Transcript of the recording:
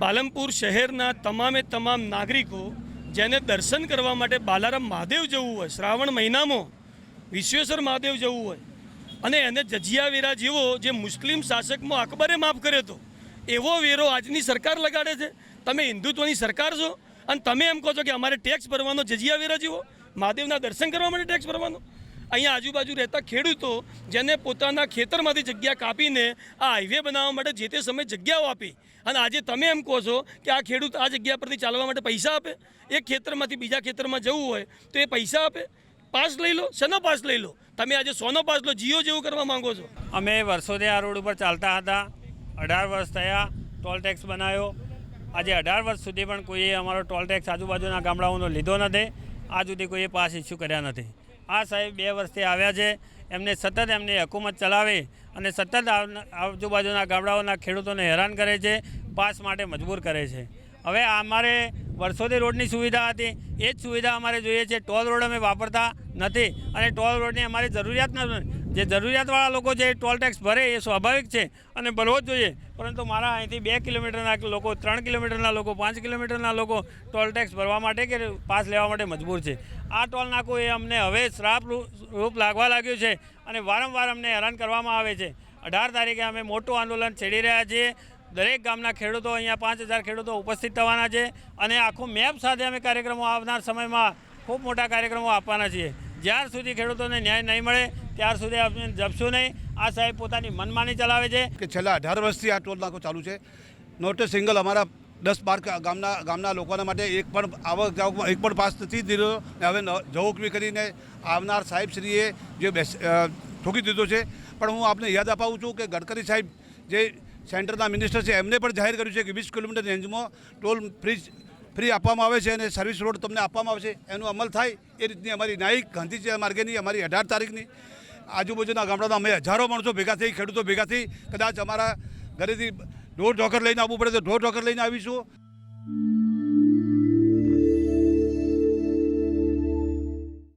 પાલનપુર શહેરના તમામ નાગરિકો જેને દર્શન કરવા માટે બાલારામ મહાદેવ જવું હોય, શ્રાવણ મહિનામાં વિશ્વેશ્વર મહાદેવ જવું હોય અને એને જજિયા વેરા જેવો જે મુસ્લિમ શાસકમાં અકબરે માફ કર્યો હતો એવો વેરો આજની સરકાર લગાડે છે। તમે હિન્દુત્વની સરકાર છો અને તમે એમ કહો છો કે અમારે ટેક્સ ભરવાનો જજિયા વેરા જેવો, મહાદેવના દર્શન કરવા માટે ટેક્સ ભરવાનો। અહીંયા આજુબાજુ રહેતા ખેડૂતો જેને પોતાના ખેતરમાંથી જગ્યા કાપીને આ હાઈવે બનાવવા માટે જે તે સમયે જગ્યાઓ આપી અને આજે તમે એમ કહો છો કે આ ખેડૂત આ જગ્યા પરથી ચાલવા માટે પૈસા આપે। એક ખેતરમાંથી બીજા ખેતરમાં જવું હોય તો એ પૈસા આપે? પાસ લઈ લો, શેનો પાસ લઈ લો? તમે આજે સોનો પાસ લો, જીઓ જેવું કરવા માંગો છો। અમે વર્ષોથી આ રોડ ઉપર ચાલતા હતા, 18 વર્ષ થયા, ટોલ ટેક્સ બનાવ્યો। આજે 18 વર્ષ સુધી પણ કોઈએ અમારો ટોલ ટેક્સ આજુબાજુના ગામડાઓનો લીધો નથી, આજ સુધી કોઈએ પાસ ઇસ્યુ કર્યા નથી। આ સાહેબ 2 વર્ષથી આવ્યા છે, એમને સતત એમની હુકુમત ચલાવે અને સતત આજુબાજુના ગામડાઓના ખેડૂતોને હેરાન કરે છે, પાસ માટે મજબૂર કરે છે। હવે અમારે વર્ષોથી રોડની સુવિધા હતી, એ જ સુવિધા અમારે જોઈએ છે। ટોલ રોડ અમે વાપરતા નથી અને ટોલ રોડની અમારી જરૂરિયાત નથી। જે જરૂરિયાતવાળા લોકો છે એ ટોલ ટેક્સ ભરે એ સ્વાભાવિક છે અને ભરવો જ જોઈએ, પરંતુ મારા અહીંથી 2 કિલોમીટરના લોકો, 3 કિલોમીટરના લોકો, 5 કિલોમીટરના લોકો ટોલ ટેક્સ ભરવા માટે કે પાસ લેવા માટે મજબૂર છે। આ ટોલ નાકું એ અમને હવે શ્રાપ રૂપ લાગવા લાગ્યું છે અને વારંવાર અમને હેરાન કરવામાં આવે છે। 18 તારીખે અમે મોટું આંદોલન છેડી રહ્યા છીએ। દરેક ગામના ખેડૂતો, અહીંયા 5000 ખેડૂતો ઉપસ્થિત થવાના છે અને આખું મેપ સાથે અમે કાર્યક્રમો આવનાર સમયમાં ખૂબ મોટા કાર્યક્રમો આપવાના છીએ। જ્યાર સુધી ખેડૂતોને ન્યાય નહીં મળે ત્યાર સુધી અમે જપશું નહીં। આ સાહેબ પોતાની મનમાની ચલાવે છે કે છેલ્લા 18 વર્ષથી આ ટોલ નાકો ચાલુ છે। નોટ એ સિંગલ અમારા 10-12 ગામના લોકોના માટે એક પણ આવક જાવકમાં એક પણ પાસ નથી દીધો। હવે જવકવી કરીને આવનાર સાહેબશ્રીએ જે ઠોકી દીધો છે। પણ હું આપને યાદ અપાવું છું કે ગડકરી સાહેબ જે સેન્ટરના મિનિસ્ટર છે એમને પણ જાહેર કર્યું છે કે 20 કિલોમીટર રેન્જમાં ટોલ ફ્રી આપવામાં આવે છે અને સર્વિસ રોડ તમને આપવામાં આવશે। એનો અમલ થાય એ રીતની અમારી ન્યાયિક ગાંધી માર્ગેની અમારી 18 તારીખની આજુબાજુના ગામડાના અમે હજારો માણસો ભેગા થઈ, ખેડૂતો ભેગા થઈ, કદાચ અમારા ઘરેથી ઢોર ઢોકર લઈને આવવું પડે તો ઢોર ઢોકર લઈને આવીશું।